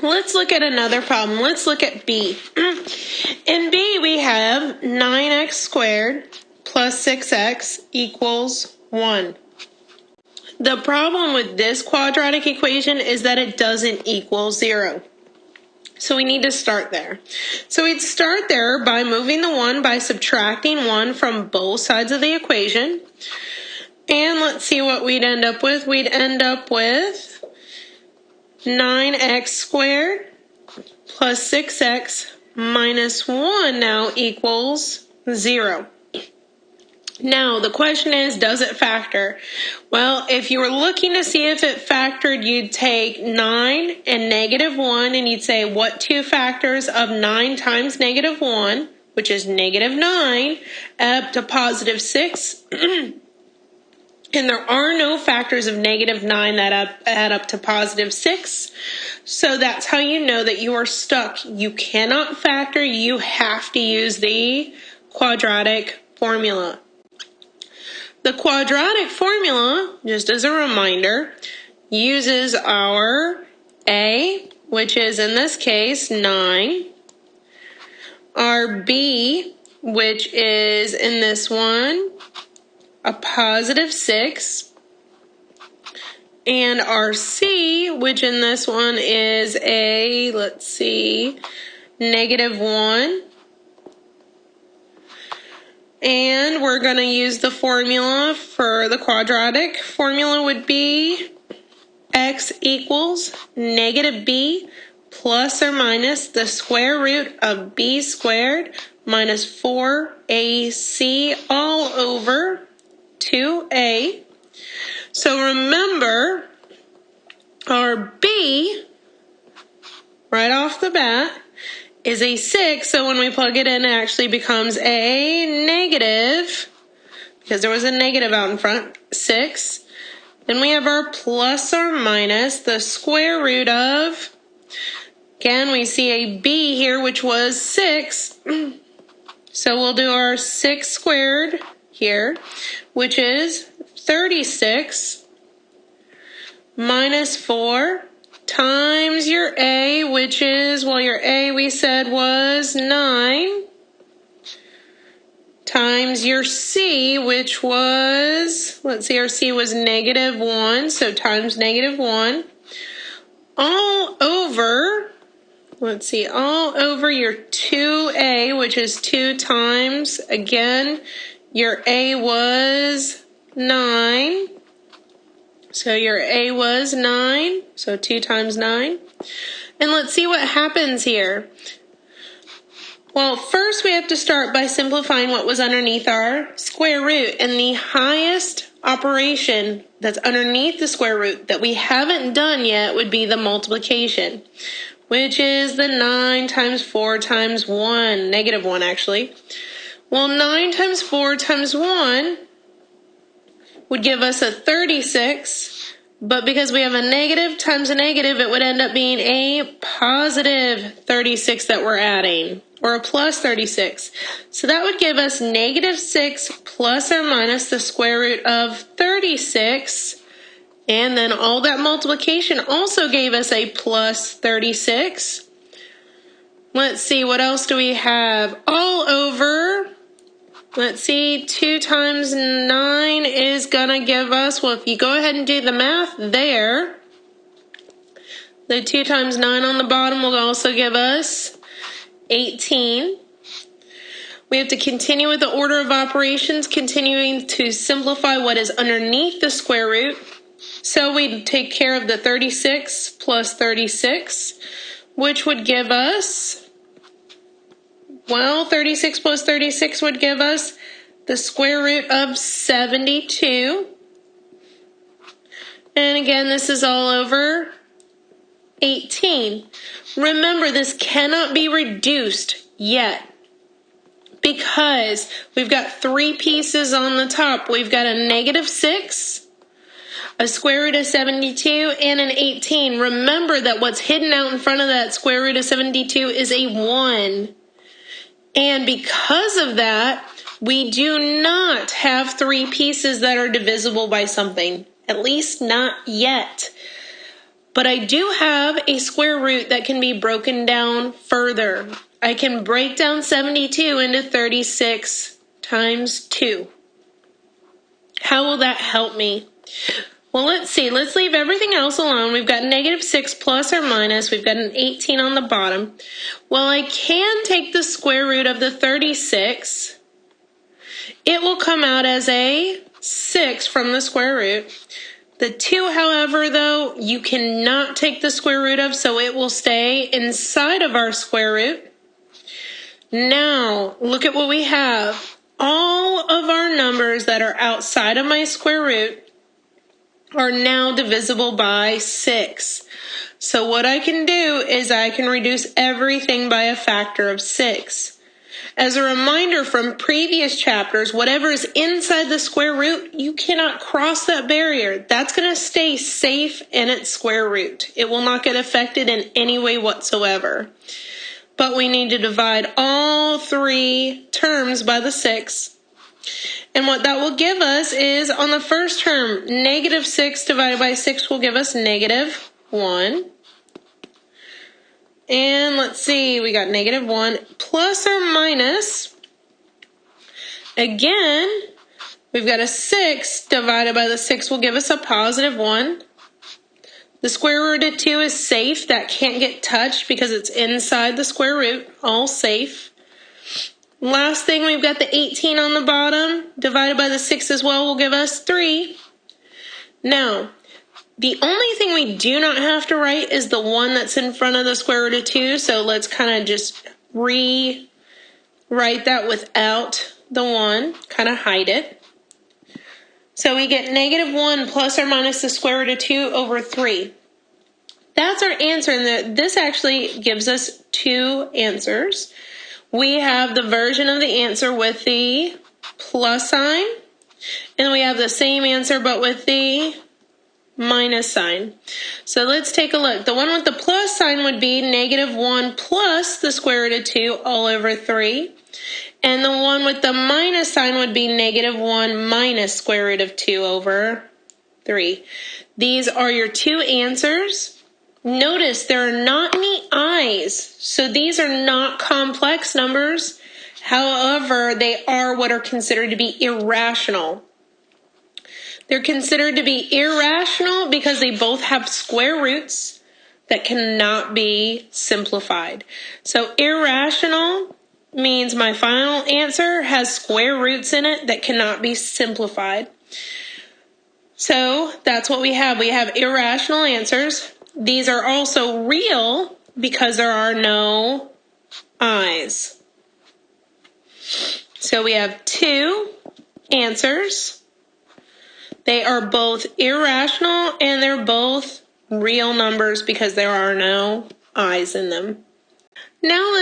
Let's look at another problem. Let's look at B. In B, we have 9x squared plus 6x equals 1. The problem with this quadratic equation is that it doesn't equal 0. So we need to start there. So we'd start there by moving the 1 by subtracting 1 from both sides of the equation. And let's see what we'd end up with. We'd end up with 9x squared plus 6x minus 1 now equals 0. Now, the question is, does it factor? Well, if you were looking to see if it factored, you'd take 9 and negative 1, and you'd say, what two factors of 9 times negative 1, which is negative 9, up to positive 6? And there are no factors of negative 9 that add up to positive 6. So that's how you know that you are stuck. You cannot factor. You have to use the quadratic formula. The quadratic formula, just as a reminder, uses our A, which is in this case 9, our B, which is in this one a positive 6, and our C, which in this one is a, let's see, negative 1. And we're going to use the formula for the quadratic. Formula would be x equals negative b plus or minus the square root of b squared minus 4ac all over 2a. So remember, our b, right off the bat, is a 6, so when we plug it in, it actually becomes a negative, because there was a negative out in front, 6. Then we have our plus or minus the square root of, again, we see a b here, which was 6. So we'll do our 6 squared here, which is 36, minus 4. Times your A, which is, well, your A we said was 9, times your C, which was, let's see, our C was negative 1, so times negative 1, all over, let's see, all over your 2A, which is 2 times, again, your A was 9. So your A was 9, so 2 times 9. And let's see what happens here. Well, first we have to start by simplifying what was underneath our square root. And the highest operation that's underneath the square root that we haven't done yet would be the multiplication, which is the 9 times 4 times 1, negative 1 actually. Well, 9 times 4 times 1 would give us a 36, but because we have a negative times a negative, it would end up being a positive 36 that we're adding, or a plus 36. So that would give us negative 6 plus or minus the square root of 36, and then all that multiplication also gave us a plus 36. Let's see, what else do we have? All over, let's see, 2 times 9 is going to give us, well, if you go ahead and do the math there, the 2 times 9 on the bottom will also give us 18. We have to continue with the order of operations, continuing to simplify what is underneath the square root. So we take care of the 36 plus 36, which would give us, well, 36 plus 36 would give us the square root of 72. And again, this is all over 18. Remember, this cannot be reduced yet because we've got 3 pieces on the top. We've got a negative 6, a square root of 72, and an 18. Remember that what's hidden out in front of that square root of 72 is a 1. And because of that, we do not have 3 pieces that are divisible by something, at least not yet. But I do have a square root that can be broken down further. I can break down 72 into 36 times 2. How will that help me? Well, let's see. Let's leave everything else alone. We've got negative 6 plus or minus. We've got an 18 on the bottom. Well, I can take the square root of the 36. It will come out as a 6 from the square root. The 2, however, though, you cannot take the square root of, so it will stay inside of our square root. Now, look at what we have. All of our numbers that are outside of my square root are now divisible by 6. So what I can do is I can reduce everything by a factor of 6. As a reminder from previous chapters, whatever is inside the square root, you cannot cross that barrier. That's going to stay safe in its square root. It will not get affected in any way whatsoever. But we need to divide all 3 terms by the 6. And what that will give us is, on the first term, negative 6 divided by 6 will give us negative 1. And let's see, we got negative 1 plus or minus. Again, we've got a 6 divided by the 6 will give us a positive 1. The square root of 2 is safe. That can't get touched because it's inside the square root. All safe. Last thing, we've got the 18 on the bottom, divided by the 6 as well will give us 3. Now, the only thing we do not have to write is the 1 that's in front of the square root of 2, so let's kind of just rewrite that without the 1, kind of hide it. So we get negative 1 plus or minus the square root of 2 over 3. That's our answer, and this actually gives us 2 answers. We have the version of the answer with the plus sign, and we have the same answer but with the minus sign. So let's take a look. The one with the plus sign would be negative 1 plus the square root of 2 all over 3. And the one with the minus sign would be negative 1 minus square root of 2 over 3. These are your 2 answers. Notice there are not any i's, so these are not complex numbers. However, they are what are considered to be irrational. They're considered to be irrational because they both have square roots that cannot be simplified. So irrational means my final answer has square roots in it that cannot be simplified. So that's what we have. We have irrational answers. These are also real because there are no i's. So we have 2 answers. They are both irrational and they're both real numbers because there are no i's in them. Now